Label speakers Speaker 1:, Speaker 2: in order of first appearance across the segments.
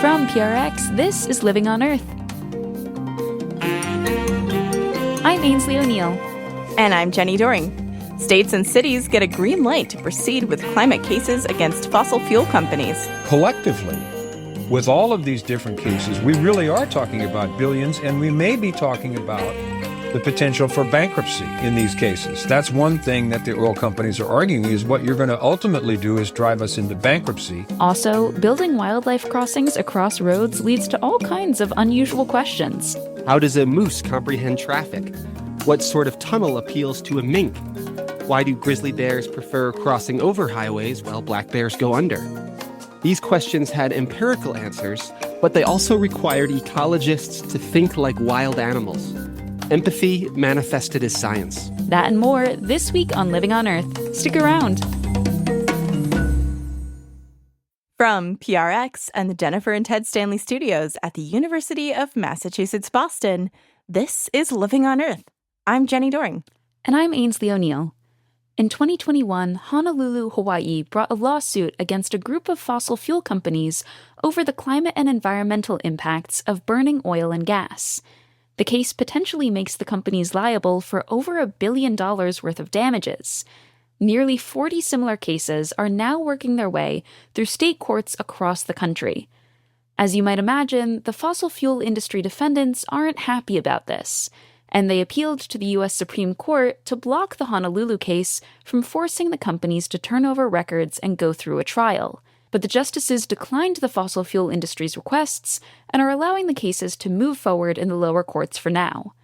Speaker 1: From PRX, this is Living on Earth. I'm Ainsley O'Neill.
Speaker 2: And I'm Jenny Doring. States and cities get a green light to proceed with climate cases against fossil fuel companies.
Speaker 3: Collectively, with all of these different cases, we really are talking about billions, and we may be talking about the potential for bankruptcy in these cases. That's one thing that the oil companies are arguing, is what you're going to ultimately do is drive us into bankruptcy.
Speaker 1: Also, building wildlife crossings across roads leads to all kinds of unusual questions.
Speaker 4: How does a moose comprehend traffic? What sort of tunnel appeals to a mink? Why do grizzly bears prefer crossing over highways while black bears go under? These questions had empirical answers, but they also required ecologists to think like wild animals. Empathy manifested as science.
Speaker 1: That and more this week on Living on Earth. Stick around.
Speaker 2: From PRX and the Jennifer and Ted Stanley Studios at the University of Massachusetts, Boston, this is Living on Earth. I'm Jenny Doring.
Speaker 1: And I'm Ainsley O'Neill. In 2021, Honolulu, Hawaii brought a lawsuit against a group of fossil fuel companies over the climate and environmental impacts of burning oil and gas. The case potentially makes the companies liable for over $1 billion worth of damages. Nearly 40 similar cases are now working their way through state courts across the country. As you might imagine, the fossil fuel industry defendants aren't happy about this, and they appealed to the U.S. Supreme Court to block the Honolulu case from forcing the companies to turn over records and go through a trial. But the justices declined the fossil fuel industry's requests and are allowing the cases to move forward in the lower courts for now.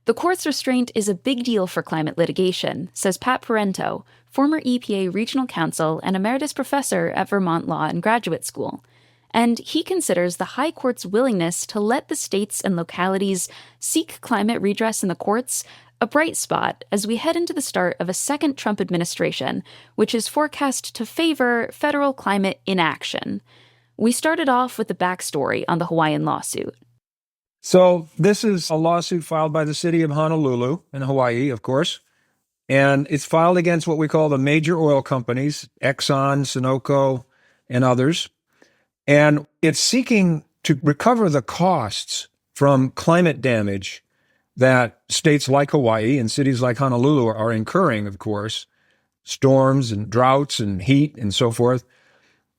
Speaker 1: The court's restraint is a big deal for climate litigation, says Pat Parento, former EPA regional counsel and emeritus professor at Vermont Law and Graduate School. And he considers the High Court's willingness to let the states and localities seek climate redress in the courts a bright spot as we head into the start of a second Trump administration, which is forecast to favor federal climate inaction. We started off with the backstory on the Hawaiian lawsuit.
Speaker 3: So this is a lawsuit filed by the city of Honolulu in Hawaii, of course, and it's filed against what we call the major oil companies, Exxon, Sunoco, and others. And it's seeking to recover the costs from climate damage that states like Hawaii and cities like Honolulu are incurring, of course, storms and droughts and heat and so forth.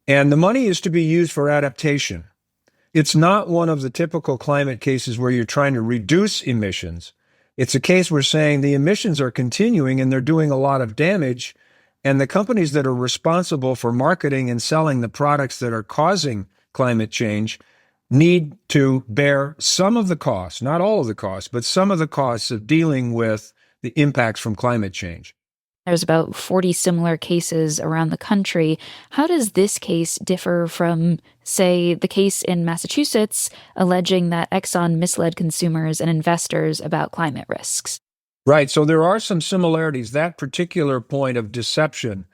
Speaker 3: And the money is to be used for adaptation. It's not one of the typical climate cases where you're trying to reduce emissions. It's a case where saying the emissions are continuing and they're doing a lot of damage, and the companies that are responsible for marketing and selling the products that are causing climate change need to bear some of the costs, not all of the costs, but some of the costs of dealing with the impacts from climate change.
Speaker 1: There's about 40 similar cases around the country. How does this case differ from, say, the case in Massachusetts alleging that Exxon misled consumers and investors about climate risks?
Speaker 3: Right. So there are some similarities. That particular point of deception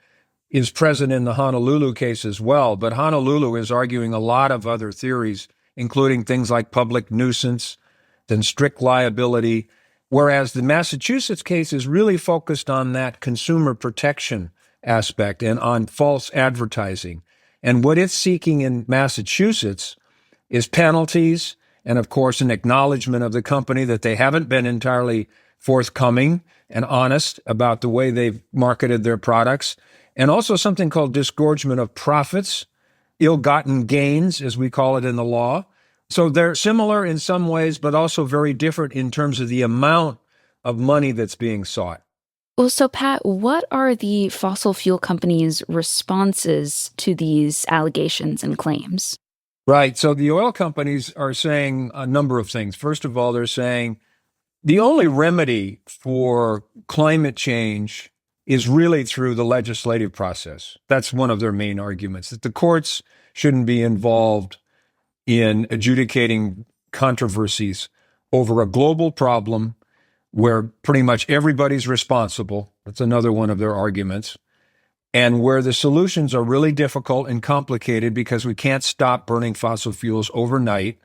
Speaker 3: is present in the Honolulu case as well. But Honolulu is arguing a lot of other theories, including things like public nuisance and strict liability, whereas the Massachusetts case is really focused on that consumer protection aspect and on false advertising. And what it's seeking in Massachusetts is penalties and, of course, an acknowledgement of the company that they haven't been entirely forthcoming and honest about the way they've marketed their products, and also something called disgorgement of profits, ill-gotten gains, as we call it in the law. So they're similar in some ways, but also very different in terms of the amount of money that's being sought.
Speaker 1: Well, so Pat, what are the fossil fuel companies' responses to these allegations and claims?
Speaker 3: Right. So the oil companies are saying a number of things. First of all, they're saying the only remedy for climate change is really through the legislative process. That's one of their main arguments, that the courts shouldn't be involved in adjudicating controversies over a global problem where pretty much everybody's responsible. That's another one of their arguments. And where the solutions are really difficult and complicated because we can't stop burning fossil fuels overnight.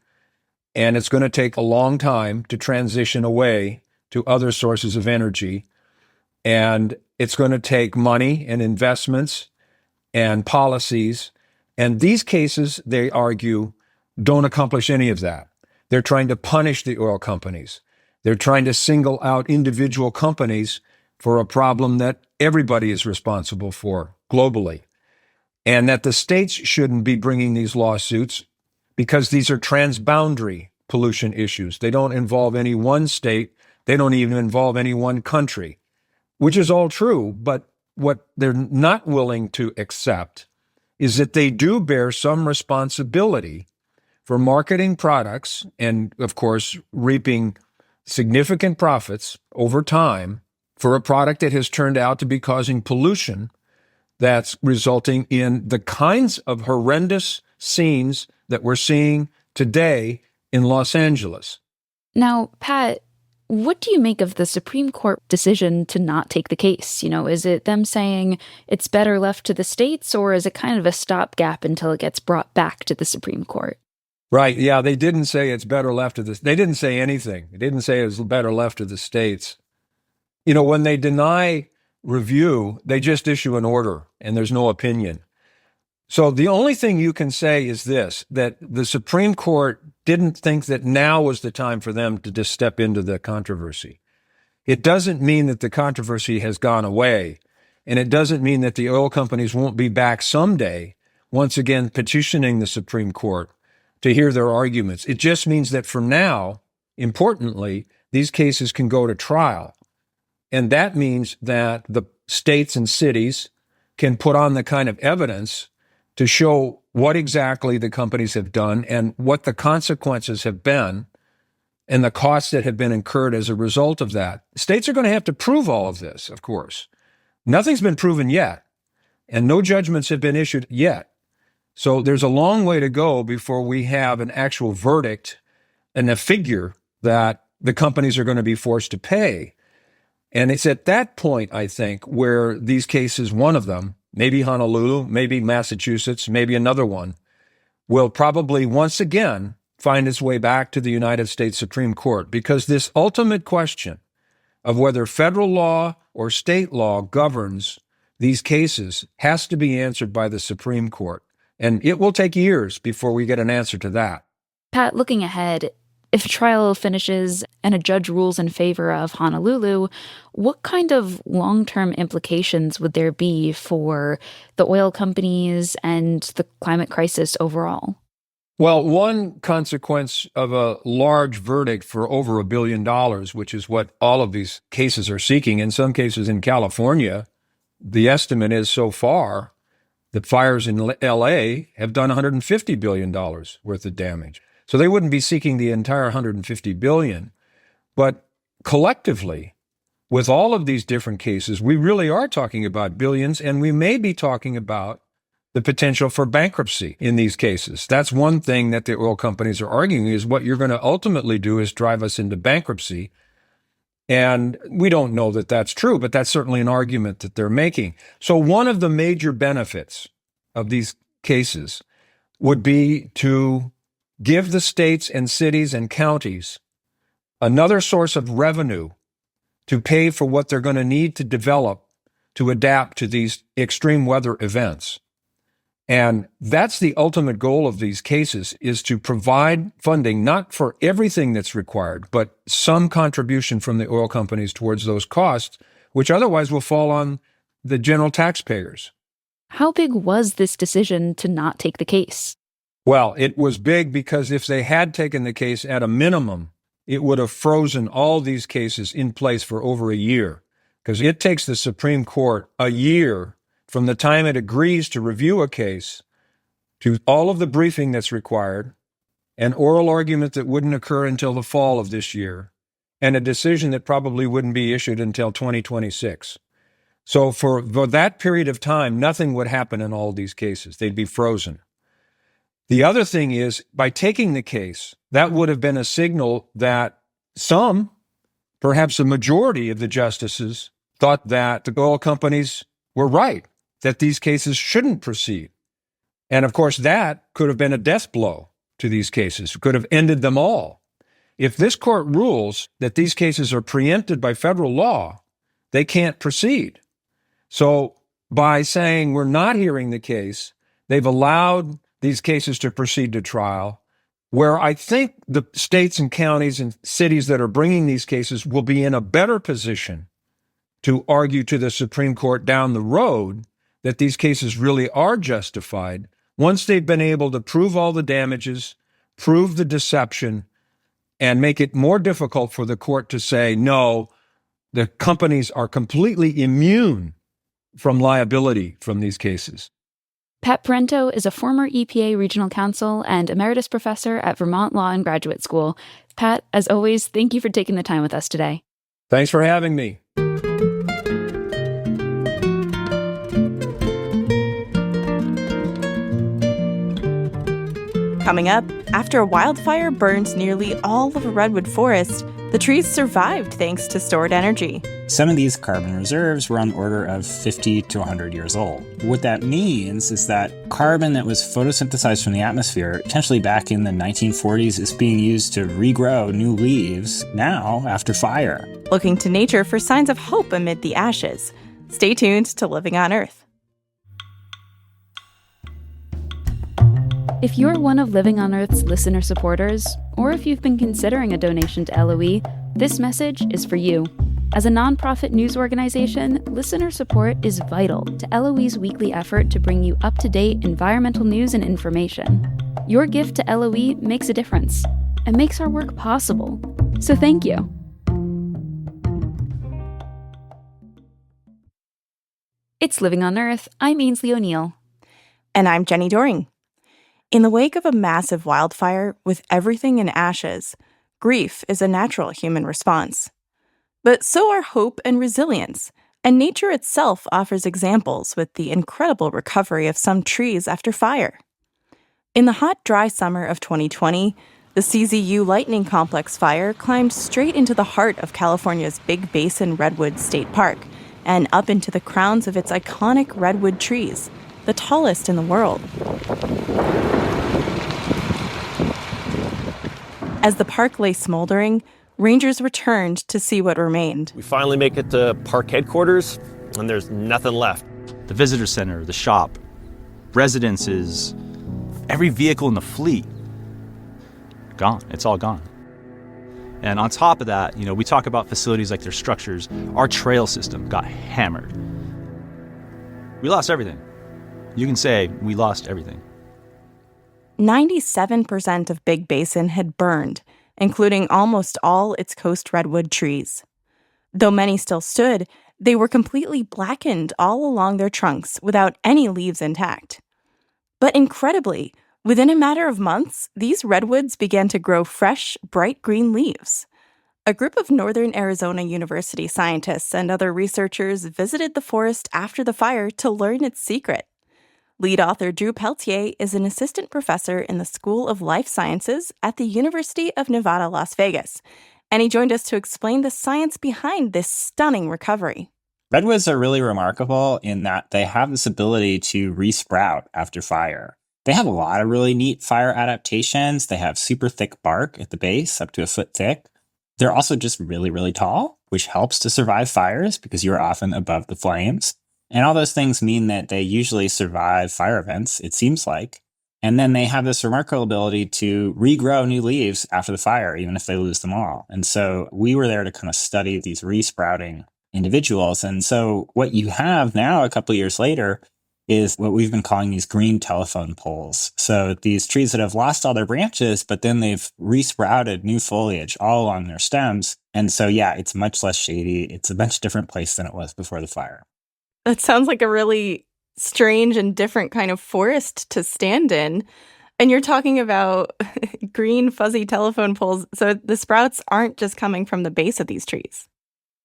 Speaker 3: And it's going to take a long time to transition away to other sources of energy. And it's going to take money and investments and policies And these cases, they argue, don't accomplish any of that. They're trying to punish the oil companies. They're trying to single out individual companies for a problem that everybody is responsible for globally. And that the states shouldn't be bringing these lawsuits because these are transboundary pollution issues. They don't involve any one state. They don't even involve any one country, which is all true. But what they're not willing to accept is that they do bear some responsibility for marketing products and, of course, reaping significant profits over time for a product that has turned out to be causing pollution that's resulting in the kinds of horrendous scenes that we're seeing today in Los Angeles.
Speaker 1: Now, Pat, what do you make of the Supreme Court decision to not take the case? Is it them saying it's better left to the states, or is it kind of a stopgap until it gets brought back to the Supreme Court?
Speaker 3: Right. Yeah, they didn't say it's better left to the. They didn't say anything. They didn't say it was better left to the states. When they deny review, they just issue an order and there's no opinion. So the only thing you can say is this, that the Supreme Court didn't think that now was the time for them to just step into the controversy. It doesn't mean that the controversy has gone away, and it doesn't mean that the oil companies won't be back someday, once again petitioning the Supreme Court to hear their arguments. It just means that for now, importantly, these cases can go to trial. And that means that the states and cities can put on the kind of evidence to show what exactly the companies have done and what the consequences have been and the costs that have been incurred as a result of that. States are going to have to prove all of this, of course. Nothing's been proven yet, and no judgments have been issued yet. So there's a long way to go before we have an actual verdict and a figure that the companies are going to be forced to pay. And it's at that point, I think, where these cases, one of them, maybe Honolulu, maybe Massachusetts, maybe another one, will probably once again find its way back to the United States Supreme Court, because this ultimate question of whether federal law or state law governs these cases has to be answered by the Supreme Court. And it will take years before we get an answer to that.
Speaker 1: Pat, looking ahead, if trial finishes and a judge rules in favor of Honolulu, what kind of long-term implications would there be for the oil companies and the climate crisis overall?
Speaker 3: Well, one consequence of a large verdict for over $1 billion, which is what all of these cases are seeking, in some cases in California, the estimate is so far that fires in LA have done $150 billion worth of damage. So they wouldn't be seeking the entire $150 billion. But collectively, with all of these different cases, we really are talking about billions, and we may be talking about the potential for bankruptcy in these cases. That's one thing that the oil companies are arguing, is what you're going to ultimately do is drive us into bankruptcy. And we don't know that that's true, but that's certainly an argument that they're making. So one of the major benefits of these cases would be to give the states and cities and counties another source of revenue to pay for what they're going to need to develop to adapt to these extreme weather events. And that's the ultimate goal of these cases, is to provide funding, not for everything that's required, but some contribution from the oil companies towards those costs, which otherwise will fall on the general taxpayers.
Speaker 1: How big was this decision to not take the case?
Speaker 3: Well, it was big because if they had taken the case at a minimum, it would have frozen all these cases in place for over a year, because it takes the Supreme Court a year from the time it agrees to review a case to all of the briefing that's required, an oral argument that wouldn't occur until the fall of this year, and a decision that probably wouldn't be issued until 2026. So for that period of time, nothing would happen in all these cases. They'd be frozen. The other thing is, by taking the case, that would have been a signal that some, perhaps a majority of the justices, thought that the oil companies were right, that these cases shouldn't proceed. And of course, that could have been a death blow to these cases. It could have ended them all. If this court rules that these cases are preempted by federal law, they can't proceed. So by saying we're not hearing the case, They've allowed these cases to proceed to trial, where I think the states and counties and cities that are bringing these cases will be in a better position to argue to the Supreme Court down the road that these cases really are justified once they've been able to prove all the damages, prove the deception, and make it more difficult for the court to say, no, the companies are completely immune from liability from these cases.
Speaker 1: Pat Parento is a former EPA regional counsel and emeritus professor at Vermont Law and Graduate School. Pat, as always, thank you for taking the time with us today.
Speaker 3: Thanks for having me.
Speaker 2: Coming up, after a wildfire burned nearly all of a redwood forest, the trees survived thanks to stored energy.
Speaker 5: Some of these carbon reserves were on the order of 50 to 100 years old. What that means is that carbon that was photosynthesized from the atmosphere, potentially back in the 1940s, is being used to regrow new leaves now after fire.
Speaker 2: Looking to nature for signs of hope amid the ashes. Stay tuned to Living on Earth.
Speaker 1: If you're one of Living on Earth's listener supporters, or if you've been considering a donation to LOE, this message is for you. As a nonprofit news organization, listener support is vital to LOE's weekly effort to bring you up-to-date environmental news and information. Your gift to LOE makes a difference and makes our work possible. So thank you. It's Living on Earth. I'm Ainsley O'Neill.
Speaker 2: And I'm Jenny Doring. In the wake of a massive wildfire with everything in ashes, grief is a natural human response. But so are hope and resilience, and nature itself offers examples with the incredible recovery of some trees after fire. In the hot, dry summer of 2020, the CZU Lightning Complex fire climbed straight into the heart of California's Big Basin Redwood State Park and up into the crowns of its iconic redwood trees, the tallest in the world. As the park lay smoldering, rangers returned to see what remained.
Speaker 6: We finally make it to park headquarters, and there's nothing left.
Speaker 7: The visitor center, the shop, residences, every vehicle in the fleet, gone. It's all gone. And on top of that, we talk about facilities like their structures. Our trail system got hammered. We lost everything. You can say we lost everything.
Speaker 2: 97% of Big Basin had burned, including almost all its coast redwood trees. Though many still stood, they were completely blackened all along their trunks without any leaves intact. But incredibly, within a matter of months, these redwoods began to grow fresh, bright green leaves. A group of Northern Arizona University scientists and other researchers visited the forest after the fire to learn its secret. Lead author Drew Peltier is an assistant professor in the School of Life Sciences at the University of Nevada, Las Vegas, and he joined us to explain the science behind this stunning recovery.
Speaker 5: Redwoods are really remarkable in that they have this ability to resprout after fire. They have a lot of really neat fire adaptations. They have super thick bark at the base, up to a foot thick. They're also just really, really tall, which helps to survive fires because you're often above the flames. And all those things mean that they usually survive fire events, it seems like. And then they have this remarkable ability to regrow new leaves after the fire, even if they lose them all. And so we were there to kind of study these resprouting individuals. And so what you have now, a couple of years later, is what we've been calling these green telephone poles. So these trees that have lost all their branches, but then they've resprouted new foliage all along their stems. And so, yeah, it's much less shady. It's a much different place than it was before the fire.
Speaker 2: That sounds like a really strange and different kind of forest to stand in. And you're talking about green, fuzzy telephone poles. So the sprouts aren't just coming from the base of these trees.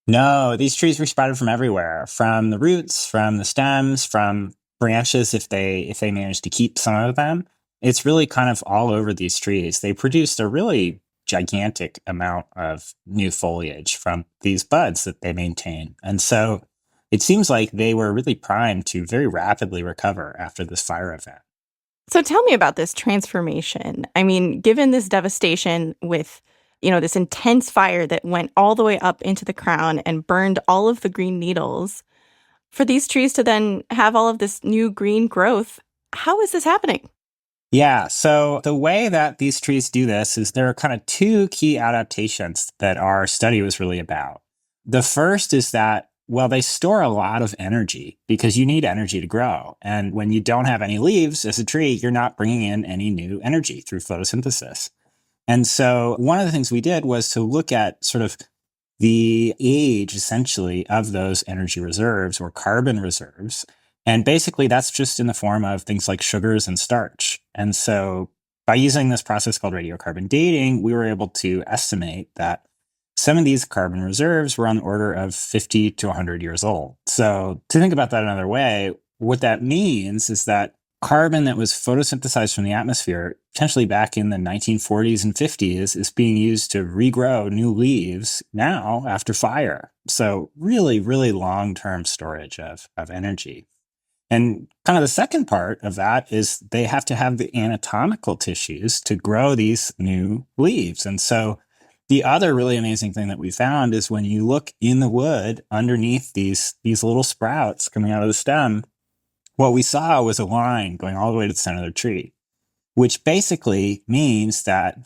Speaker 5: No, these trees resprouted from everywhere, from the roots, from the stems, from branches if they manage to keep some of them. It's really kind of all over these trees. They produced a really gigantic amount of new foliage from these buds that they maintain. And so it seems like they were really primed to very rapidly recover after this fire event.
Speaker 2: So tell me about this transformation. I mean, given this devastation with, this intense fire that went all the way up into the crown and burned all of the green needles, for these trees to then have all of this new green growth, How is this happening?
Speaker 5: Yeah, so the way that these trees do this is there are kind of two key adaptations that our study was really about. The first is that, well, they store a lot of energy because you need energy to grow. And when you don't have any leaves as a tree, you're not bringing in any new energy through photosynthesis. And so one of the things we did was to look at sort of the age, essentially, of those energy reserves or carbon reserves. And basically, that's just in the form of things like sugars and starch. And so by using this process called radiocarbon dating, we were able to estimate that some of these carbon reserves were on the order of 50 to 100 years old. So to think about that another way, what that means is that carbon that was photosynthesized from the atmosphere, potentially back in the 1940s and 50s, is being used to regrow new leaves now after fire. So really, really long-term storage of energy. And kind of the second part of that is they have to have the anatomical tissues to grow these new leaves. And so the other really amazing thing that we found is when you look in the wood underneath these little sprouts coming out of the stem, what we saw was a line going all the way to the center of the tree, which basically means that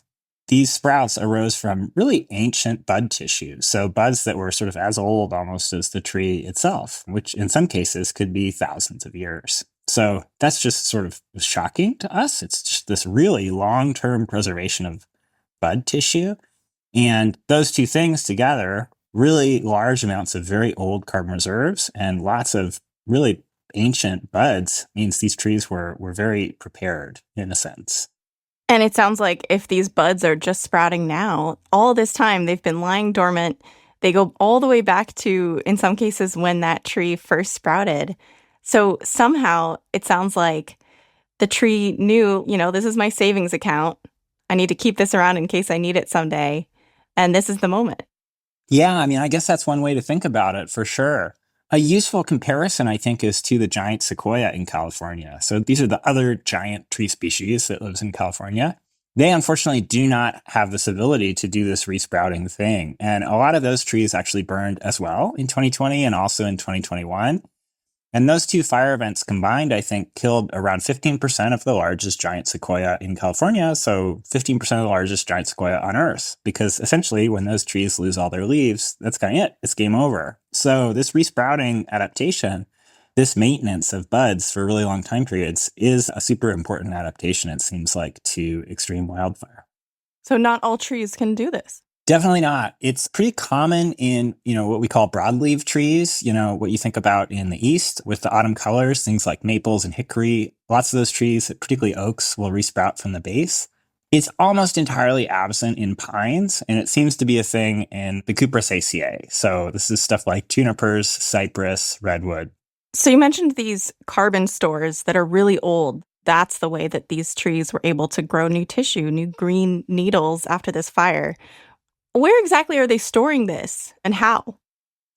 Speaker 5: these sprouts arose from really ancient bud tissue. So buds that were sort of as old almost as the tree itself, which in some cases could be thousands of years. So that's just sort of shocking to us. It's just this really long-term preservation of bud tissue. And those two things together, really large amounts of very old carbon reserves and lots of really ancient buds, means these trees were very prepared in a sense.
Speaker 2: And it sounds like if these buds are just sprouting now, all this time they've been lying dormant. They go all the way back to, in some cases, when that tree first sprouted. So somehow it sounds like the tree knew, this is my savings account. I need to keep this around in case I need it someday. And this is the moment.
Speaker 5: Yeah, I mean, I guess that's one way to think about it for sure. A useful comparison, I think, is to the giant sequoia in California. So these are the other giant tree species that lives in California. They unfortunately do not have this ability to do this resprouting thing. And a lot of those trees actually burned as well in 2020 and also in 2021. And those two fire events combined, I think, killed around 15% of the largest giant sequoia in California. So 15% of the largest giant sequoia on Earth, because essentially when those trees lose all their leaves, that's kind of it. It's game over. So this resprouting adaptation, this maintenance of buds for really long time periods, is a super important adaptation, it seems like, to extreme wildfire.
Speaker 2: So not all trees can do this.
Speaker 5: Definitely not. It's pretty common in, what we call broadleaf trees, what you think about in the East with the autumn colors, things like maples and hickory. Lots of those trees, particularly oaks, will resprout from the base. It's almost entirely absent in pines, and it seems to be a thing in the Cupressaceae. So this is stuff like junipers, cypress, redwood.
Speaker 2: So you mentioned these carbon stores that are really old. That's the way that these trees were able to grow new tissue, new green needles after this fire. Where exactly are they storing this and how?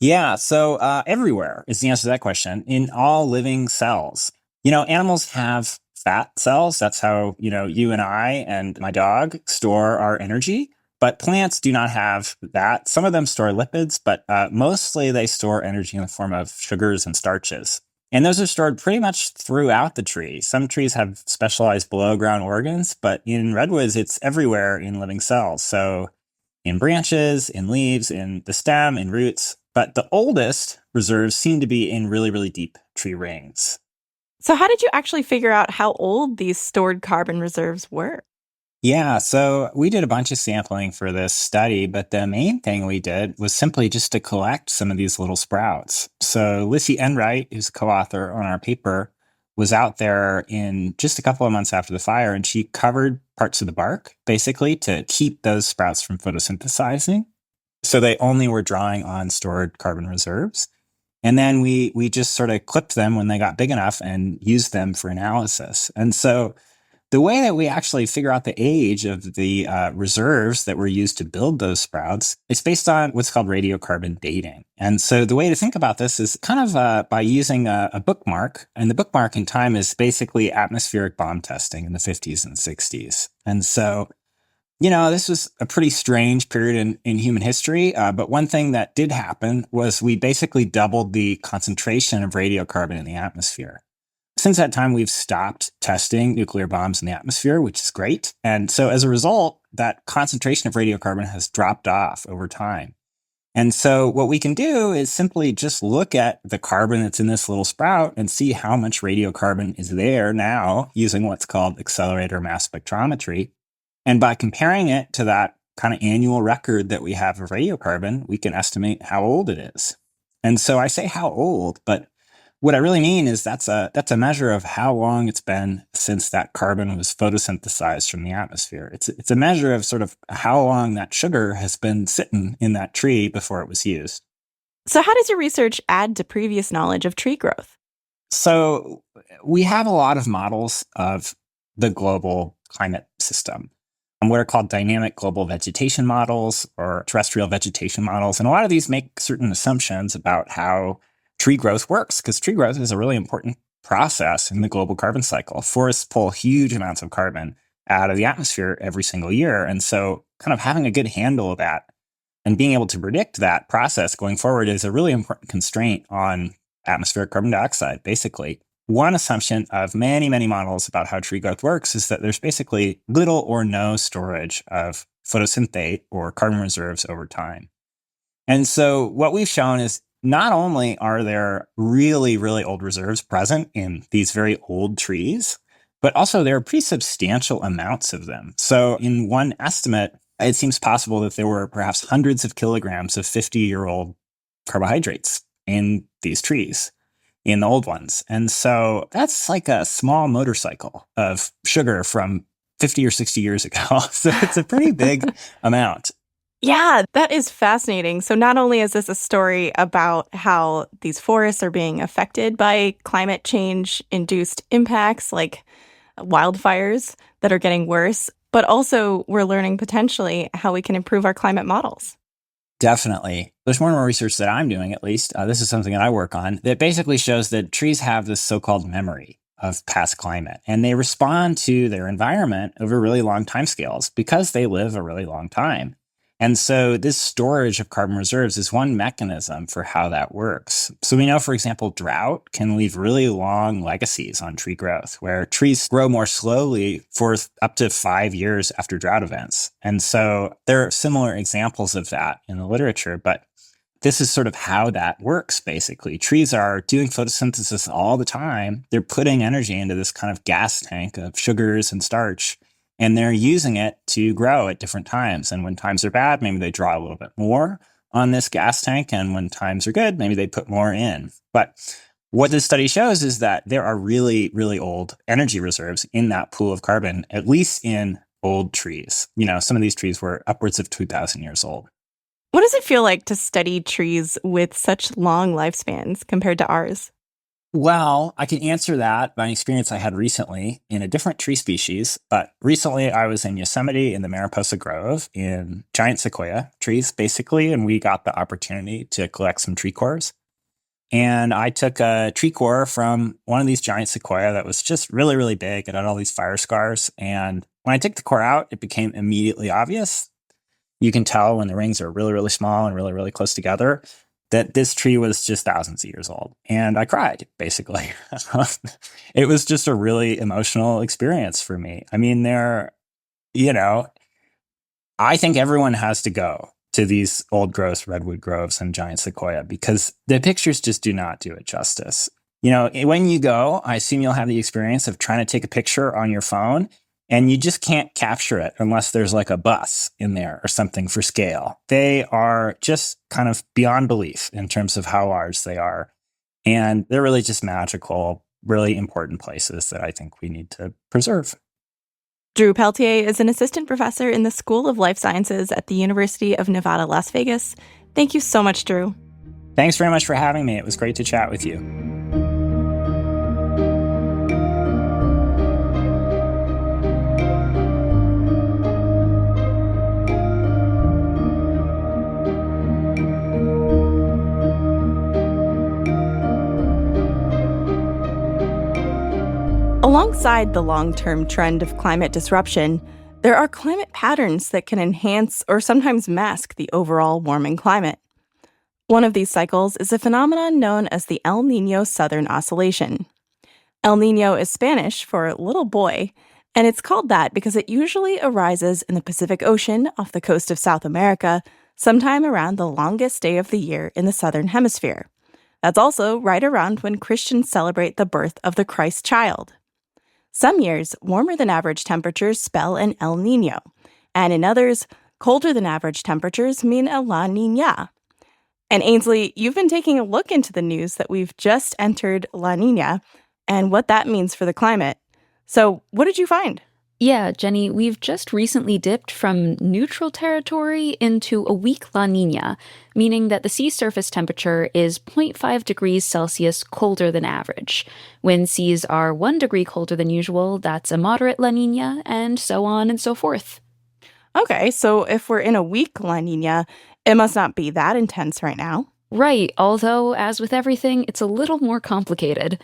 Speaker 5: Yeah, so everywhere is the answer to that question. In all living cells. Animals have fat cells. That's how, you and I and my dog store our energy. But plants do not have that. Some of them store lipids, but mostly they store energy in the form of sugars and starches. And those are stored pretty much throughout the tree. Some trees have specialized below ground organs, but in redwoods, it's everywhere in living cells. So in branches, in leaves, in the stem, in roots. But the oldest reserves seem to be in really, really deep tree rings.
Speaker 2: So how did you actually figure out how old these stored carbon reserves were?
Speaker 5: Yeah, so we did a bunch of sampling for this study, but the main thing we did was simply just to collect some of these little sprouts. So Lissy Enright, who's a co-author on our paper, was out there in just a couple of months after the fire, and she covered parts of the bark, basically, to keep those sprouts from photosynthesizing. So they only were drawing on stored carbon reserves. And then we just sort of clipped them when they got big enough and used them for analysis. And so the way that we actually figure out the age of the reserves that were used to build those sprouts, it's based on what's called radiocarbon dating. And so the way to think about this is kind of by using a bookmark. And the bookmark in time is basically atmospheric bomb testing in the 50s and 60s. And so, this was a pretty strange period in human history. But one thing that did happen was we basically doubled the concentration of radiocarbon in the atmosphere. Since that time, we've stopped testing nuclear bombs in the atmosphere, which is great. And so as a result, that concentration of radiocarbon has dropped off over time. And so what we can do is simply just look at the carbon that's in this little sprout and see how much radiocarbon is there now using what's called accelerator mass spectrometry. And by comparing it to that kind of annual record that we have of radiocarbon, we can estimate how old it is. And so I say how old, but what I really mean is that's a measure of how long it's been since that carbon was photosynthesized from the atmosphere. It's a measure of sort of how long that sugar has been sitting in that tree before it was used.
Speaker 2: So how does your research add to previous knowledge of tree growth?
Speaker 5: So we have a lot of models of the global climate system, what are called dynamic global vegetation models or terrestrial vegetation models. And a lot of these make certain assumptions about how tree growth works, because tree growth is a really important process in the global carbon cycle. Forests pull huge amounts of carbon out of the atmosphere every single year. And so kind of having a good handle of that and being able to predict that process going forward is a really important constraint on atmospheric carbon dioxide, basically. One assumption of many, many models about how tree growth works is that there's basically little or no storage of photosynthate or carbon reserves over time. And so what we've shown is not only are there really, really old reserves present in these very old trees, but also there are pretty substantial amounts of them. So in one estimate, it seems possible that there were perhaps hundreds of kilograms of 50-year-old carbohydrates in these trees, in the old ones. And so that's like a small motorcycle of sugar from 50 or 60 years ago. So it's a pretty big amount.
Speaker 2: Yeah, that is fascinating. So not only is this a story about how these forests are being affected by climate change-induced impacts like wildfires that are getting worse, but also we're learning potentially how we can improve our climate models.
Speaker 5: Definitely. There's more and more research that I'm doing, at least. This is something that I work on that basically shows that trees have this so-called memory of past climate, and they respond to their environment over really long timescales because they live a really long time. And so this storage of carbon reserves is one mechanism for how that works. So we know, for example, drought can leave really long legacies on tree growth, where trees grow more slowly for up to 5 years after drought events. And so there are similar examples of that in the literature, but this is sort of how that works, basically. Trees are doing photosynthesis all the time. They're putting energy into this kind of gas tank of sugars and starch, and they're using it to grow at different times. And when times are bad, maybe they draw a little bit more on this gas tank. And when times are good, maybe they put more in. But what this study shows is that there are really, really old energy reserves in that pool of carbon, at least in old trees. You know, some of these trees were upwards of 2,000 years old.
Speaker 2: What does it feel like to study trees with such long lifespans compared to ours?
Speaker 5: Well, I can answer that by an experience I had recently in a different tree species. But recently I was in Yosemite in the Mariposa Grove in giant sequoia trees, basically, and we got the opportunity to collect some tree cores. And I took a tree core from one of these giant sequoia that was just really, really big. It had all these fire scars. And when I took the core out, it became immediately obvious. You can tell when the rings are really, really small and really, really close together that this tree was just thousands of years old. And I cried, basically. It was just a really emotional experience for me. I mean, I think everyone has to go to these old growth redwood groves and giant sequoia because the pictures just do not do it justice. You know, when you go, I assume you'll have the experience of trying to take a picture on your phone, and you just can't capture it unless there's like a bus in there or something for scale. They are just kind of beyond belief in terms of how large they are. And they're really just magical, really important places that I think we need to preserve.
Speaker 2: Drew Peltier is an assistant professor in the School of Life Sciences at the University of Nevada, Las Vegas. Thank you so much, Drew.
Speaker 5: Thanks very much for having me. It was great to chat with you.
Speaker 2: Alongside the long-term trend of climate disruption, there are climate patterns that can enhance or sometimes mask the overall warming climate. One of these cycles is a phenomenon known as the El Niño Southern Oscillation. El Nino is Spanish for little boy, and it's called that because it usually arises in the Pacific Ocean off the coast of South America, sometime around the longest day of the year in the Southern Hemisphere. That's also right around when Christians celebrate the birth of the Christ child. Some years, warmer than average temperatures spell an El Nino, and in others, colder than average temperatures mean a La Niña. And Ainsley, you've been taking a look into the news that we've just entered La Niña and what that means for the climate. So, what did you find?
Speaker 1: Yeah, Jenny, we've just recently dipped from neutral territory into a weak La Niña, meaning that the sea surface temperature is 0.5 degrees Celsius colder than average. When seas are 1 degree colder than usual, that's a moderate La Niña, and so on and so forth.
Speaker 2: Okay, so if we're in a weak La Niña, it must not be that intense right now.
Speaker 1: Right, although, as with everything, it's a little more complicated.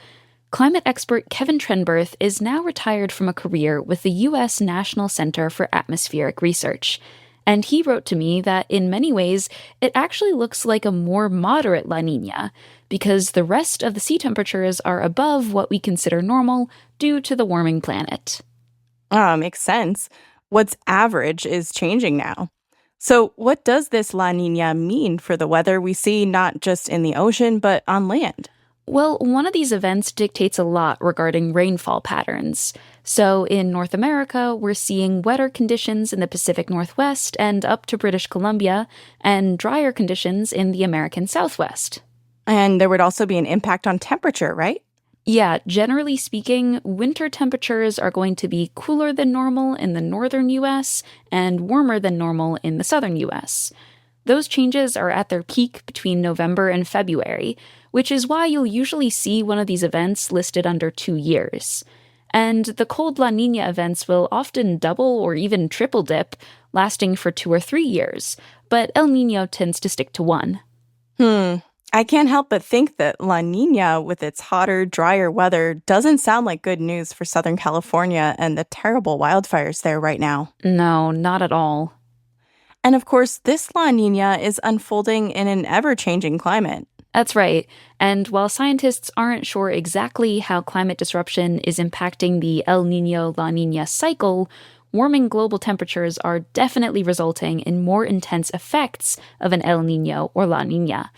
Speaker 1: Climate expert Kevin Trenberth is now retired from a career with the U.S. National Center for Atmospheric Research, and he wrote to me that in many ways it actually looks like a more moderate La Niña, because the rest of the sea temperatures are above what we consider normal due to the warming planet.
Speaker 2: Makes sense. What's average is changing now. So what does this La Niña mean for the weather we see not just in the ocean but on land?
Speaker 1: Well, one of these events dictates a lot regarding rainfall patterns. So in North America, we're seeing wetter conditions in the Pacific Northwest and up to British Columbia, and drier conditions in the American Southwest.
Speaker 2: And there would also be an impact on temperature, right?
Speaker 1: Yeah, generally speaking, winter temperatures are going to be cooler than normal in the northern U.S. and warmer than normal in the southern U.S. Those changes are at their peak between November and February, which is why you'll usually see one of these events listed under 2 years. And the cold La Niña events will often double or even triple dip, lasting for 2 or 3 years, but El Niño tends to stick to 1.
Speaker 2: I can't help but think that La Niña, with its hotter, drier weather, doesn't sound like good news for Southern California and the terrible wildfires there right now.
Speaker 1: No, not at all.
Speaker 2: And of course, this La Niña is unfolding in an ever-changing climate.
Speaker 1: That's right. And while scientists aren't sure exactly how climate disruption is impacting the El Niño-La Niña cycle, warming global temperatures are definitely resulting in more intense effects of an El Niño or La Niña.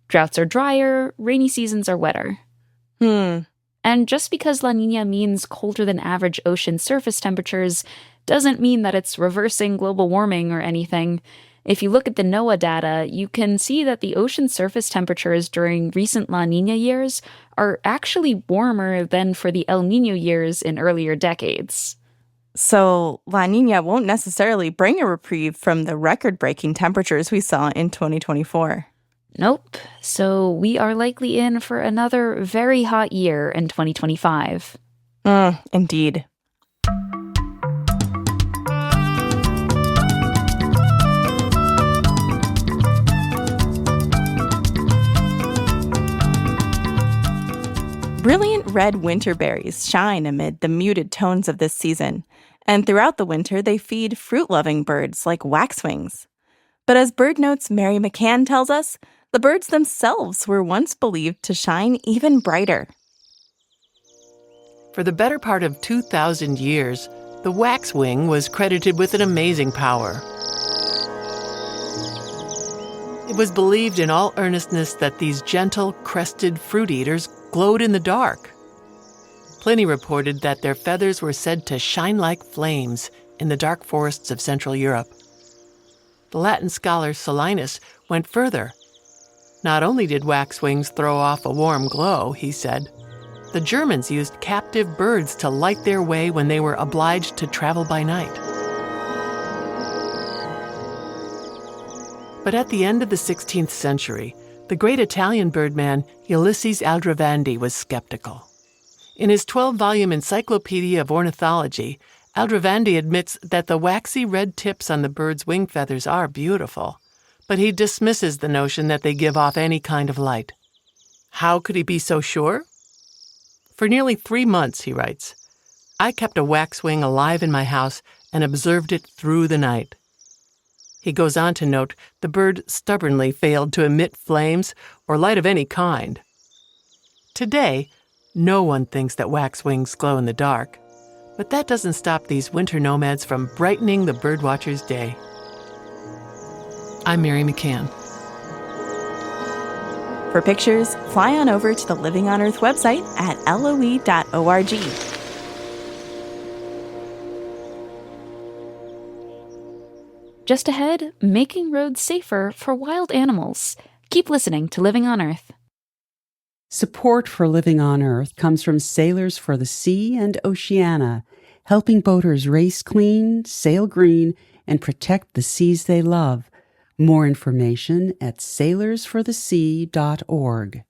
Speaker 1: Droughts are drier, rainy seasons are wetter. And just because La Niña means colder than average ocean surface temperatures doesn't mean that it's reversing global warming or anything. If you look at the NOAA data, you can see that the ocean surface temperatures during recent La Niña years are actually warmer than for the El Niño years in earlier decades.
Speaker 2: So La Niña won't necessarily bring a reprieve from the record-breaking temperatures we saw in 2024.
Speaker 1: Nope. So we are likely in for another very hot year in 2025.
Speaker 2: Indeed. Brilliant red winter berries shine amid the muted tones of this season, and throughout the winter they feed fruit-loving birds like waxwings. But as BirdNote's Mary McCann tells us, the birds themselves were once believed to shine even brighter.
Speaker 8: For the better part of 2,000 years, the waxwing was credited with an amazing power. It was believed in all earnestness that these gentle, crested fruit eaters glowed in the dark. Pliny reported that their feathers were said to shine like flames in the dark forests of Central Europe. The Latin scholar Solinus went further. Not only did waxwings throw off a warm glow, he said, the Germans used captive birds to light their way when they were obliged to travel by night. But at the end of the 16th century, the great Italian birdman Ulysses Aldrovandi was skeptical. In his 12-volume Encyclopedia of Ornithology, Aldrovandi admits that the waxy red tips on the bird's wing feathers are beautiful, but he dismisses the notion that they give off any kind of light. How could he be so sure? For nearly 3 months, he writes, I kept a waxwing alive in my house and observed it through the night. He goes on to note the bird stubbornly failed to emit flames or light of any kind. Today, No one thinks that waxwings glow in the dark, but that doesn't stop these winter nomads from brightening the birdwatcher's day. I'm Mary McCann.
Speaker 2: For pictures, fly on over to the Living on Earth website at loe.org.
Speaker 1: Just ahead, making roads safer for wild animals. Keep listening to Living on Earth.
Speaker 9: Support for Living on Earth comes from Sailors for the Sea and Oceana, helping boaters race clean, sail green, and protect the seas they love. More information at sailorsforthesea.org.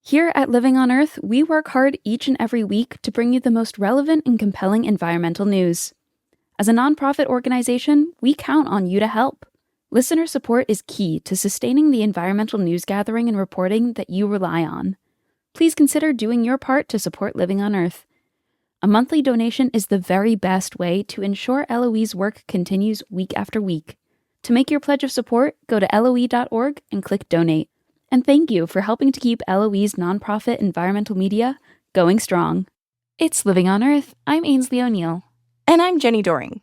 Speaker 1: Here at Living on Earth, we work hard each and every week to bring you the most relevant and compelling environmental news. As a nonprofit organization, we count on you to help. Listener support is key to sustaining the environmental news gathering and reporting that you rely on. Please consider doing your part to support Living on Earth. A monthly donation is the very best way to ensure LOE's work continues week after week. To make your pledge of support, go to loe.org and click Donate. And thank you for helping to keep LOE's nonprofit environmental media going strong. It's Living on Earth. I'm Ainsley O'Neill.
Speaker 2: And I'm Jenny Doring.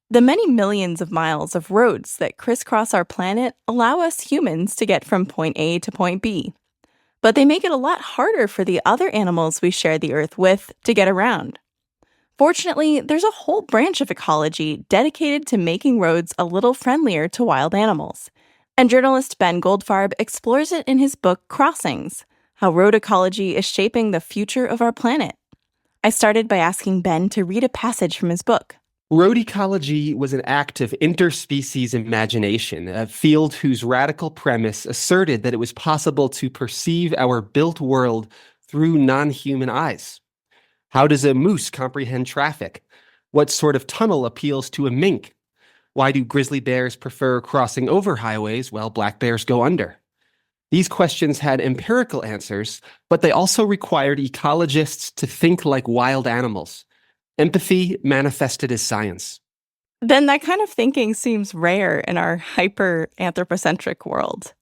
Speaker 2: The many millions of miles of roads that crisscross our planet allow us humans to get from point A to point B. But they make it a lot harder for the other animals we share the Earth with to get around. Fortunately, there's a whole branch of ecology dedicated to making roads a little friendlier to wild animals. And journalist Ben Goldfarb explores it in his book Crossings, How Road Ecology is Shaping the Future of Our Planet. I started by asking Ben to read a passage from his book.
Speaker 4: Road ecology was an act of interspecies imagination, a field whose radical premise asserted that it was possible to perceive our built world through non-human eyes. How does a moose comprehend traffic? What sort of tunnel appeals to a mink? Why do grizzly bears prefer crossing over highways while black bears go under? These questions had empirical answers, but they also required ecologists to think like wild animals. Empathy manifested as science.
Speaker 2: Then that kind of thinking seems rare in our hyper-anthropocentric world.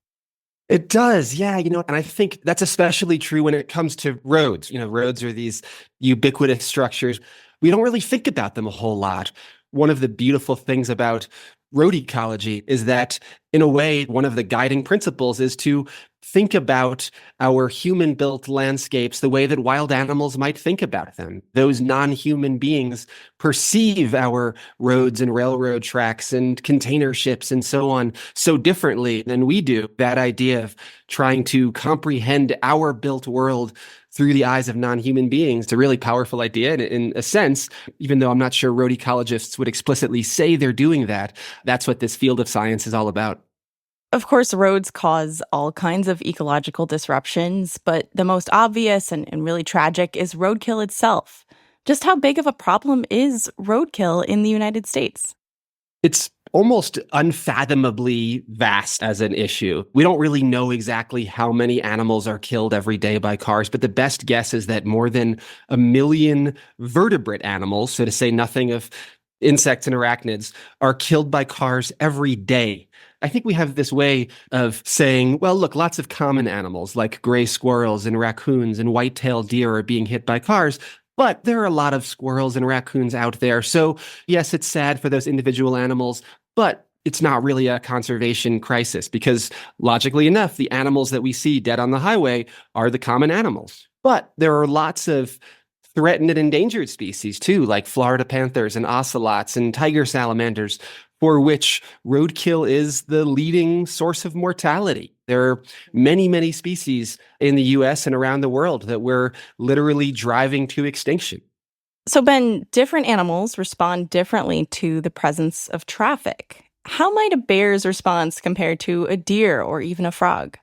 Speaker 4: It does, yeah, and I think that's especially true when it comes to roads. Roads are these ubiquitous structures. We don't really think about them a whole lot. One of the beautiful things about road ecology is that, in a way, one of the guiding principles is to think about our human-built landscapes the way that wild animals might think about them. Those non-human beings perceive our roads and railroad tracks and container ships and so on so differently than we do. That idea of trying to comprehend our built world through the eyes of non-human beings is a really powerful idea. And in a sense, even though I'm not sure road ecologists would explicitly say they're doing that, that's what this field of science is all about.
Speaker 2: Of course, roads cause all kinds of ecological disruptions, but the most obvious and really tragic is roadkill itself. Just how big of a problem is roadkill in the United States?
Speaker 4: It's almost unfathomably vast as an issue. We don't really know exactly how many animals are killed every day by cars, but the best guess is that more than 1 million vertebrate animals, so to say nothing of insects and arachnids, are killed by cars every day. I think we have this way of saying, well, look, lots of common animals like gray squirrels and raccoons and white-tailed deer are being hit by cars, but there are a lot of squirrels and raccoons out there. So yes, it's sad for those individual animals, but it's not really a conservation crisis because logically enough, the animals that we see dead on the highway are the common animals. But there are lots of threatened and endangered species too, like Florida panthers and ocelots and tiger salamanders, for which roadkill is the leading source of mortality. There are many, many species in the US and around the world that we're literally driving to extinction.
Speaker 2: So, Ben, different animals respond differently to the presence of traffic. How might a bear's response compare to a deer or even a frog?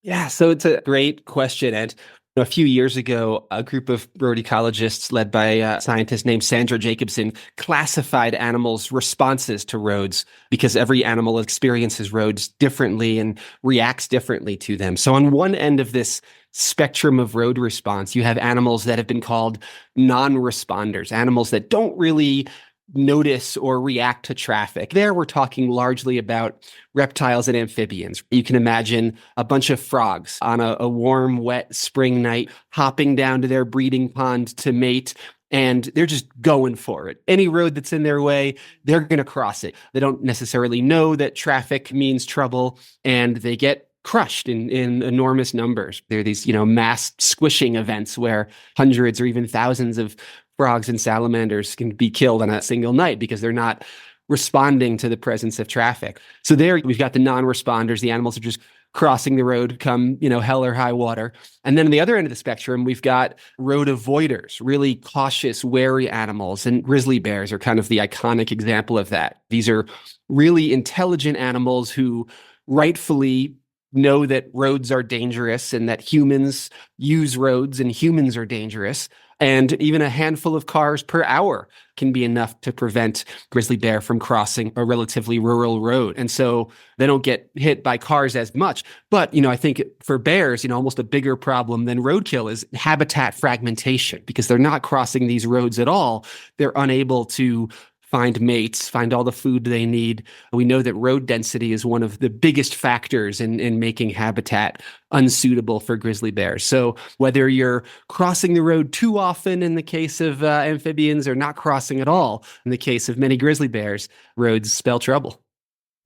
Speaker 4: Yeah, so it's a great question. And a few years ago, a group of road ecologists led by a scientist named Sandra Jacobson classified animals' responses to roads because every animal experiences roads differently and reacts differently to them. So on one end of this spectrum of road response, you have animals that have been called non-responders, animals that don't really notice or react to traffic. There, we're talking largely about reptiles and amphibians. You can imagine a bunch of frogs on a warm, wet spring night hopping down to their breeding pond to mate, and they're just going for it. Any road that's in their way, they're going to cross it. They don't necessarily know that traffic means trouble, and they get crushed in enormous numbers. There are these, mass squishing events where hundreds or even thousands of frogs and salamanders can be killed on a single night because they're not responding to the presence of traffic. So there we've got the non-responders. The animals are just crossing the road come, hell or high water. And then on the other end of the spectrum, we've got road avoiders, really cautious, wary animals. And grizzly bears are kind of the iconic example of that. These are really intelligent animals who rightfully know that roads are dangerous and that humans use roads and humans are dangerous. And even a handful of cars per hour can be enough to prevent grizzly bear from crossing a relatively rural road. And so they don't get hit by cars as much. But, I think for bears, almost a bigger problem than roadkill is habitat fragmentation, because they're not crossing these roads at all. They're unable to find mates, find all the food they need. We know that road density is one of the biggest factors in making habitat unsuitable for grizzly bears. So whether you're crossing the road too often in the case of amphibians or not crossing at all in the case of many grizzly bears, roads spell trouble.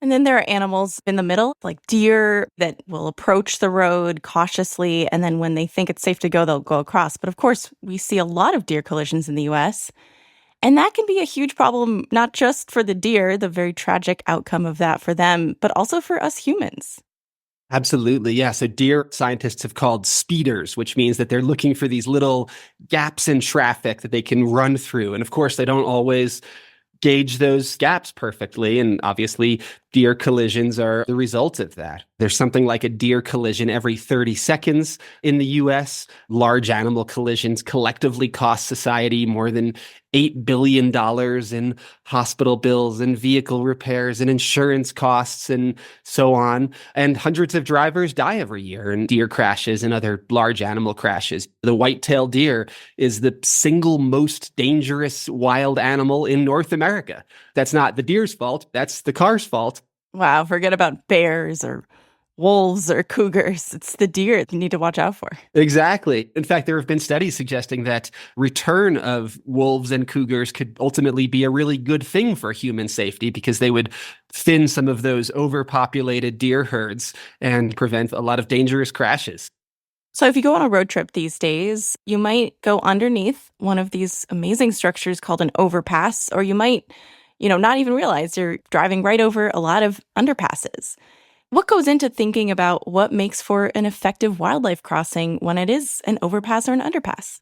Speaker 2: And then there are animals in the middle, like deer, that will approach the road cautiously, and then when they think it's safe to go, they'll go across. But of course, we see a lot of deer collisions in the U.S., and that can be a huge problem, not just for the deer, the very tragic outcome of that for them, but also for us humans.
Speaker 4: Absolutely. Yeah. So deer scientists have called speeders, which means that they're looking for these little gaps in traffic that they can run through. And of course, they don't always gauge those gaps perfectly. And obviously, deer collisions are the result of that. There's something like a deer collision every 30 seconds in the US. Large animal collisions collectively cost society more than $8 billion in hospital bills and vehicle repairs and insurance costs and so on. And hundreds of drivers die every year in deer crashes and other large animal crashes. The white-tailed deer is the single most dangerous wild animal in North America. That's not the deer's fault. That's the car's fault.
Speaker 2: Wow, forget about bears or wolves or cougars. It's the deer you need to watch out for.
Speaker 4: Exactly. In fact, there have been studies suggesting that return of wolves and cougars could ultimately be a really good thing for human safety, because they would thin some of those overpopulated deer herds and prevent a lot of dangerous crashes.
Speaker 2: So if you go on a road trip these days, you might go underneath one of these amazing structures called an overpass, or you might, not even realize you're driving right over a lot of underpasses. What goes into thinking about what makes for an effective wildlife crossing when it is an overpass or an underpass?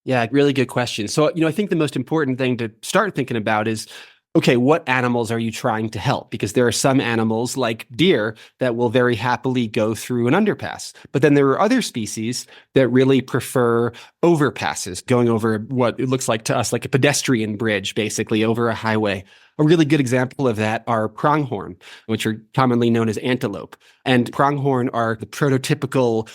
Speaker 4: Yeah, really good question. So, I think the most important thing to start thinking about is, okay, what animals are you trying to help? Because there are some animals like deer that will very happily go through an underpass. But then there are other species that really prefer overpasses, going over what it looks like to us like a pedestrian bridge, basically over a highway. A really good example of that are pronghorn, which are commonly known as antelope. And pronghorn are the prototypical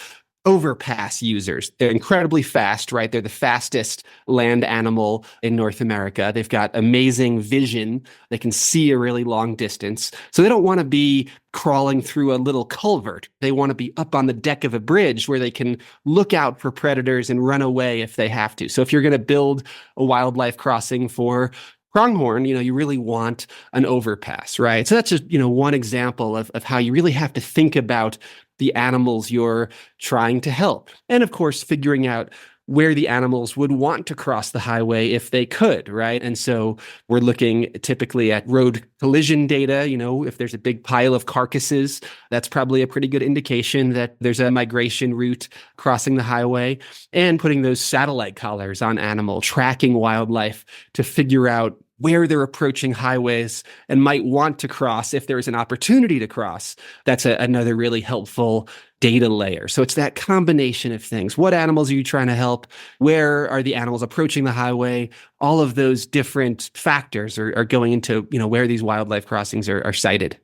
Speaker 4: overpass users. They're incredibly fast, right? They're the fastest land animal in North America. They've got amazing vision. They can see a really long distance. So they don't want to be crawling through a little culvert. They want to be up on the deck of a bridge where they can look out for predators and run away if they have to. So if you're going to build a wildlife crossing for pronghorn, you really want an overpass, right? So that's just, one example of how you really have to think about the animals you're trying to help. And of course, figuring out where the animals would want to cross the highway if they could, right? And so we're looking typically at road collision data. If there's a big pile of carcasses, that's probably a pretty good indication that there's a migration route crossing the highway, and putting those satellite collars on animal, tracking wildlife to figure out where they're approaching highways and might want to cross if there's an opportunity to cross. That's another really helpful data layer. So it's that combination of things. What animals are you trying to help? Where are the animals approaching the highway? All of those different factors are going into, where these wildlife crossings are sited.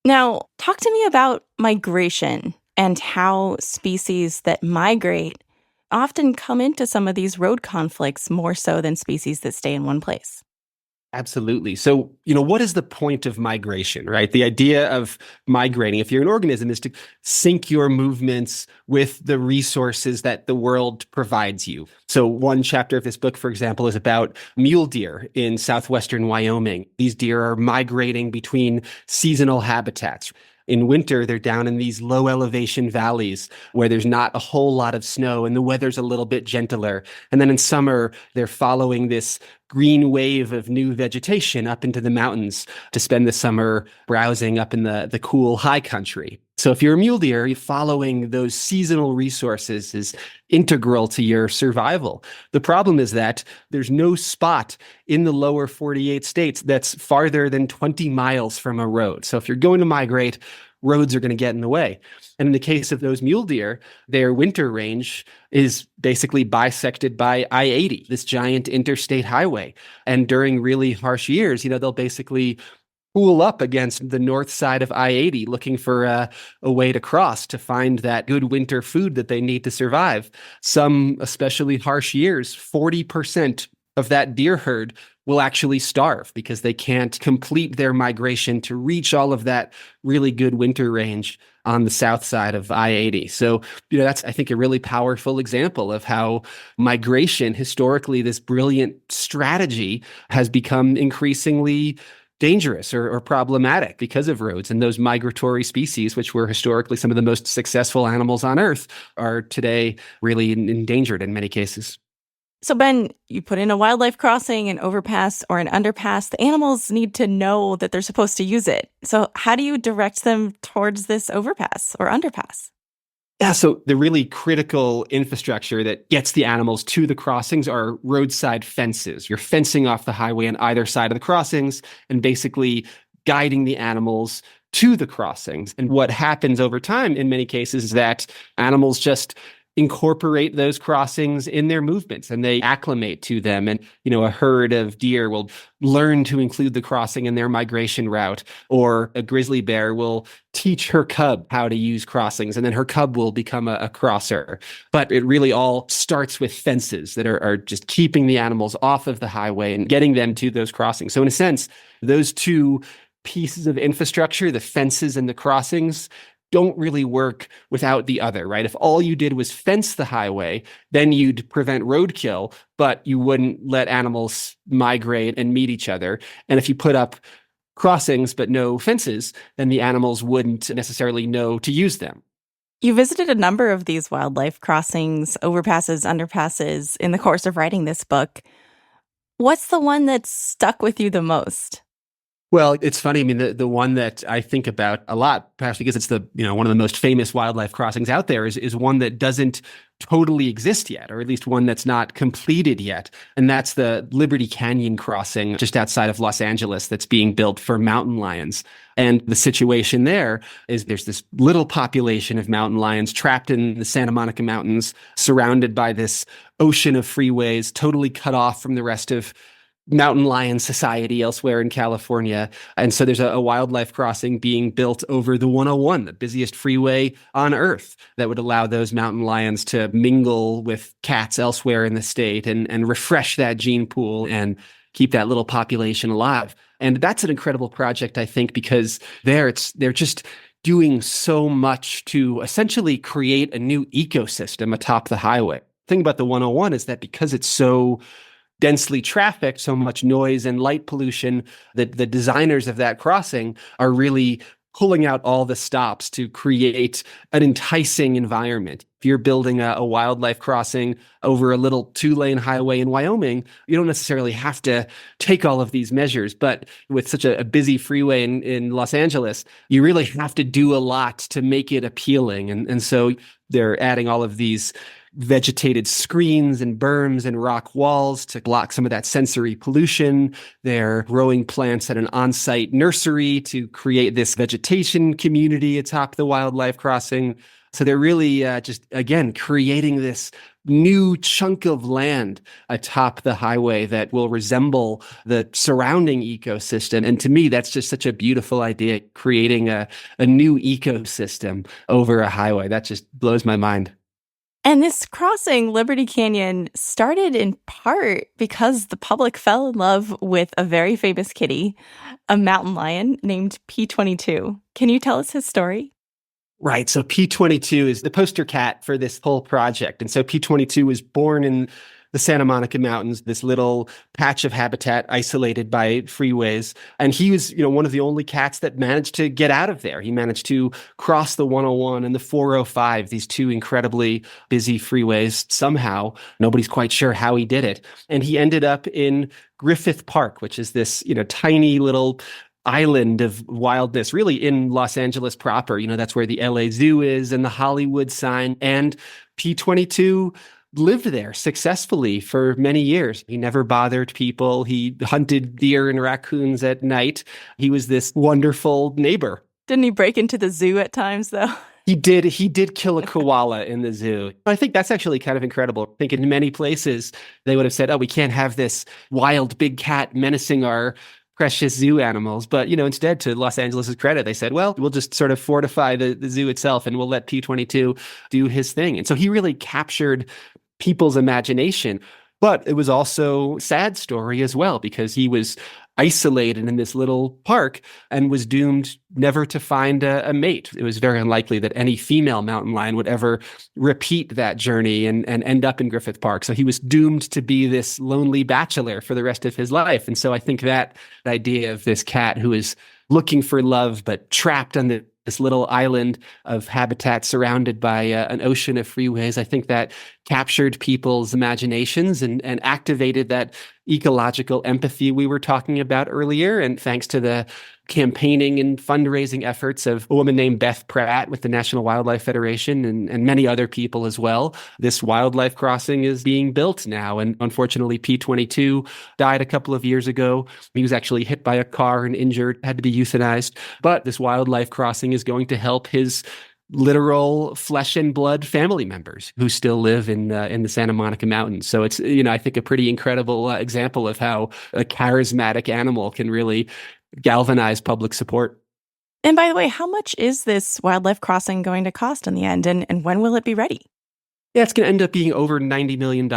Speaker 2: Now, talk to me about migration and how species that migrate often come into some of these road conflicts more so than species that stay in one place.
Speaker 4: Absolutely. So, what is the point of migration, right? The idea of migrating, if you're an organism, is to sync your movements with the resources that the world provides you. So one chapter of this book, for example, is about mule deer in southwestern Wyoming. These deer are migrating between seasonal habitats. In winter, they're down in these low elevation valleys where there's not a whole lot of snow and the weather's a little bit gentler. And then in summer, they're following this green wave of new vegetation up into the mountains to spend the summer browsing up in the cool high country. So if you're a mule deer, following those seasonal resources is integral to your survival. The problem is that there's no spot in the lower 48 states that's farther than 20 miles from a road. So if you're going to migrate, roads are going to get in the way. And in the case of those mule deer, their winter range is basically bisected by I-80, this giant interstate highway. And during really harsh years, they'll basically pool up against the north side of I-80 looking for a way to cross to find that good winter food that they need to survive. Some especially harsh years, 40% of that deer herd will actually starve because they can't complete their migration to reach all of that really good winter range on the south side of I-80. So, that's, I think, a really powerful example of how migration, historically, this brilliant strategy, has become increasingly dangerous or problematic because of roads. And those migratory species, which were historically some of the most successful animals on Earth, are today really endangered in many cases.
Speaker 2: So, Ben, you put in a wildlife crossing, an overpass, or an underpass. The animals need to know that they're supposed to use it. So how do you direct them towards this overpass or underpass?
Speaker 4: Yeah, so the really critical infrastructure that gets the animals to the crossings are roadside fences. You're fencing off the highway on either side of the crossings and basically guiding the animals to the crossings. And what happens over time in many cases is that animals just incorporate those crossings in their movements and they acclimate to them. And, a herd of deer will learn to include the crossing in their migration route, or a grizzly bear will teach her cub how to use crossings, and then her cub will become a crosser. But it really all starts with fences that are just keeping the animals off of the highway and getting them to those crossings. So in a sense, those two pieces of infrastructure, the fences and the crossings, don't really work without the other, right? If all you did was fence the highway, then you'd prevent roadkill, but you wouldn't let animals migrate and meet each other. And if you put up crossings but no fences, then the animals wouldn't necessarily know to use them.
Speaker 2: You visited a number of these wildlife crossings, overpasses, underpasses in the course of writing this book. What's the one that stuck with you the most?
Speaker 4: Well, it's funny. I mean, the one that I think about a lot, perhaps because it's one of the most famous wildlife crossings out there, is one that doesn't totally exist yet, or at least one that's not completed yet. And that's the Liberty Canyon crossing just outside of Los Angeles that's being built for mountain lions. And the situation there is there's this little population of mountain lions trapped in the Santa Monica Mountains, surrounded by this ocean of freeways, totally cut off from the rest of mountain lion society elsewhere in California. And so there's a wildlife crossing being built over the 101, the busiest freeway on Earth, that would allow those mountain lions to mingle with cats elsewhere in the state and refresh that gene pool and keep that little population alive. And that's an incredible project, I think, because they're just doing so much to essentially create a new ecosystem atop the highway. The thing about the 101 is that because it's so densely trafficked, so much noise and light pollution, that the designers of that crossing are really pulling out all the stops to create an enticing environment. If you're building a wildlife crossing over a little 2-lane highway in Wyoming, you don't necessarily have to take all of these measures. But with such a busy freeway in Los Angeles, you really have to do a lot to make it appealing. And so they're adding all of these vegetated screens and berms and rock walls to block some of that sensory pollution. They're growing plants at an on-site nursery to create this vegetation community atop the wildlife crossing. So they're really just, again, creating this new chunk of land atop the highway that will resemble the surrounding ecosystem. And to me, that's just such a beautiful idea, creating a new ecosystem over a highway. That just blows my mind.
Speaker 2: And this crossing, Liberty Canyon, started in part because the public fell in love with a very famous kitty, a mountain lion named P22. Can you tell us his story?
Speaker 4: Right. So P22 is the poster cat for this whole project. And so P22 was born in the Santa Monica Mountains, this little patch of habitat isolated by freeways. And he was, one of the only cats that managed to get out of there. He managed to cross the 101 and the 405, these two incredibly busy freeways somehow. Nobody's quite sure how he did it. And he ended up in Griffith Park, which is this, tiny little island of wildness, really in Los Angeles proper. That's where the LA Zoo is and the Hollywood sign. And P22 lived there successfully for many years. He never bothered people. He hunted deer and raccoons at night. He was this wonderful neighbor.
Speaker 2: Didn't he break into the zoo at times, though?
Speaker 4: He did kill a koala in the zoo. I think that's actually kind of incredible. I think in many places they would have said, oh, we can't have this wild big cat menacing our precious zoo animals. But, instead, to Los Angeles' credit, they said, well, we'll just sort of fortify the zoo itself and we'll let P22 do his thing. And so he really captured people's imagination. But it was also a sad story as well, because he was isolated in this little park and was doomed never to find a mate. It was very unlikely that any female mountain lion would ever repeat that journey and end up in Griffith Park. So he was doomed to be this lonely bachelor for the rest of his life. And so I think that idea of this cat who is looking for love but trapped on this little island of habitat surrounded by an ocean of freeways, I think that captured people's imaginations and activated that ecological empathy we were talking about earlier. And thanks to the campaigning and fundraising efforts of a woman named Beth Pratt with the National Wildlife Federation and many other people as well, this wildlife crossing is being built now. And unfortunately, P22 died a couple of years ago. He was actually hit by a car and injured, had to be euthanized. But this wildlife crossing is going to help his literal flesh and blood family members who still live in the Santa Monica Mountains. So it's, I think a pretty incredible example of how a charismatic animal can really galvanize public support.
Speaker 2: And by the way, how much is this wildlife crossing going to cost in the end, and when will it be ready?
Speaker 4: Yeah, it's going to end up being over $90 million,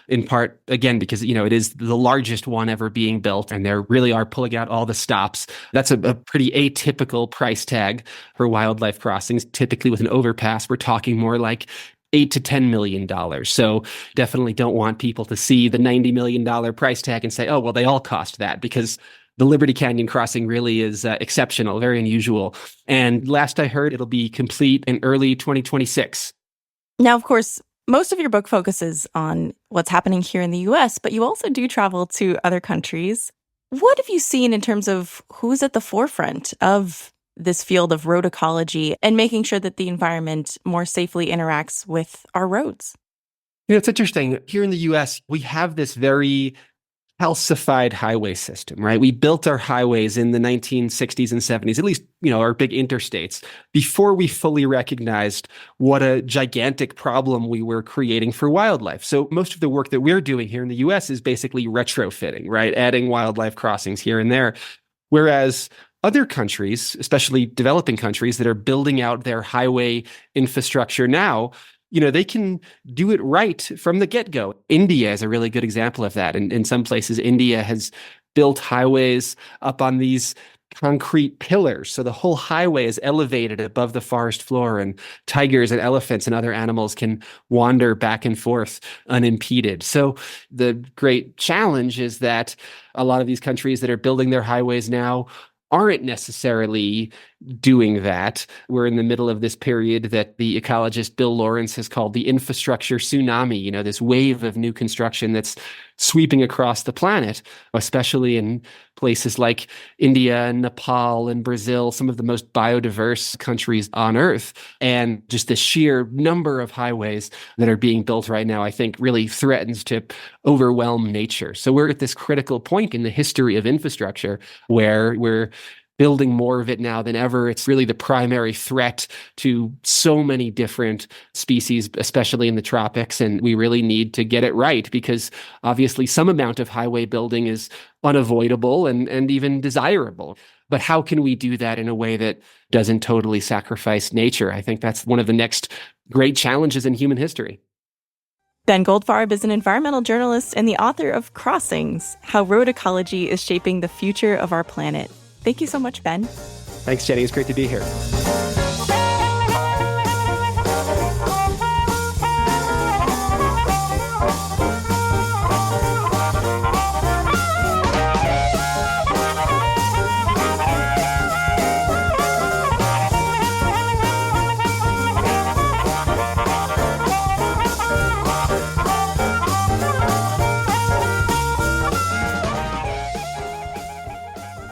Speaker 4: in part, again, because, it is the largest one ever being built, and they really are pulling out all the stops. That's a pretty atypical price tag for wildlife crossings. Typically with an overpass, we're talking more like $8 to $10 million. So definitely don't want people to see the $90 million price tag and say, oh, well, they all cost that, because the Liberty Canyon crossing really is exceptional, very unusual. And last I heard, it'll be complete in early 2026.
Speaker 2: Now, of course, most of your book focuses on what's happening here in the US, but you also do travel to other countries. What have you seen in terms of who's at the forefront of this field of road ecology and making sure that the environment more safely interacts with our roads?
Speaker 4: It's interesting. Here in the US, we have this very calcified highway system, right? We built our highways in the 1960s and 70s, at least, our big interstates, before we fully recognized what a gigantic problem we were creating for wildlife. So most of the work that we're doing here in the US is basically retrofitting, right? Adding wildlife crossings here and there. Whereas other countries, especially developing countries that are building out their highway infrastructure now, they can do it right from the get-go. India is a really good example of that. And in some places, India has built highways up on these concrete pillars. So the whole highway is elevated above the forest floor, and tigers and elephants and other animals can wander back and forth unimpeded. So the great challenge is that a lot of these countries that are building their highways now aren't necessarily doing that. We're in the middle of this period that the ecologist Bill Lawrence has called the infrastructure tsunami, this wave of new construction that's sweeping across the planet, especially in places like India and Nepal and Brazil, some of the most biodiverse countries on Earth. And just the sheer number of highways that are being built right now, I think, really threatens to overwhelm nature. So we're at this critical point in the history of infrastructure where we're building more of it now than ever. It's really the primary threat to so many different species, especially in the tropics. And we really need to get it right, because obviously some amount of highway building is unavoidable and even desirable. But how can we do that in a way that doesn't totally sacrifice nature? I think that's one of the next great challenges in human history.
Speaker 2: Ben Goldfarb is an environmental journalist and the author of Crossings, How Road Ecology is Shaping the Future of Our Planet. Thank you so much, Ben.
Speaker 4: Thanks, Jenny. It's great to be here.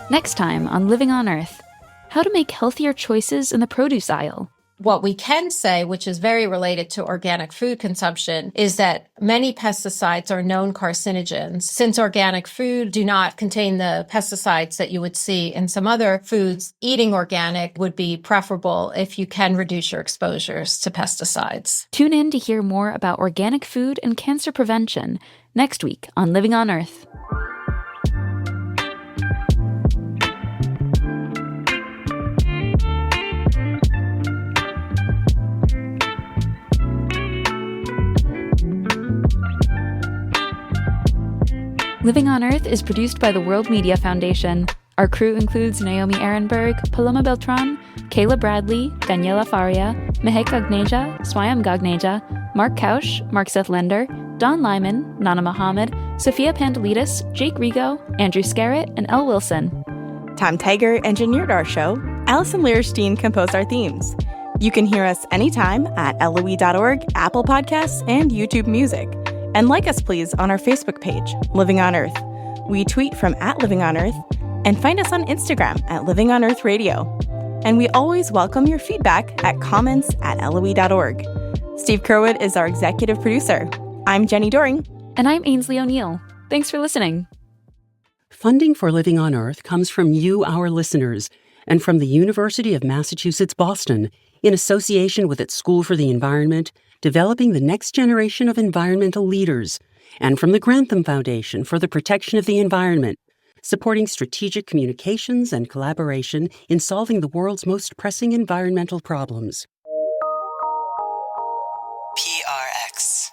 Speaker 1: Next time on Living on Earth, how to make healthier choices in the produce aisle.
Speaker 10: What we can say, which is very related to organic food consumption, is that many pesticides are known carcinogens. Since organic food do not contain the pesticides that you would see in some other foods, eating organic would be preferable if you can reduce your exposures to pesticides.
Speaker 1: Tune in to hear more about organic food and cancer prevention next week on Living on Earth. Living on Earth is produced by the World Media Foundation. Our crew includes Naomi Ehrenberg, Paloma Beltran, Kayla Bradley, Daniela Faria, Mehek Gagneja, Swayam Gagneja, Mark Kausch, Mark Seth Lender, Don Lyman, Nana Mohammed, Sophia Pandelitis, Jake Rigo, Andrew Scarrett, and Elle Wilson.
Speaker 2: Tom Tiger engineered our show. Allison Lierstein composed our themes. You can hear us anytime at LOE.org, Apple Podcasts, and YouTube Music. And like us, please, on our Facebook page, Living on Earth. We tweet from @LivingOnEarth and find us on Instagram @Living on Earth Radio. And we always welcome your feedback at comments@LOE.org. Steve Kerwood is our executive producer. I'm Jenny Doring.
Speaker 1: And I'm Ainsley O'Neill. Thanks for listening.
Speaker 9: Funding for Living on Earth comes from you, our listeners, and from the University of Massachusetts Boston, in association with its School for the Environment, developing the next generation of environmental leaders, and from the Grantham Foundation for the Protection of the Environment, supporting strategic communications and collaboration in solving the world's most pressing environmental problems.
Speaker 11: PRX.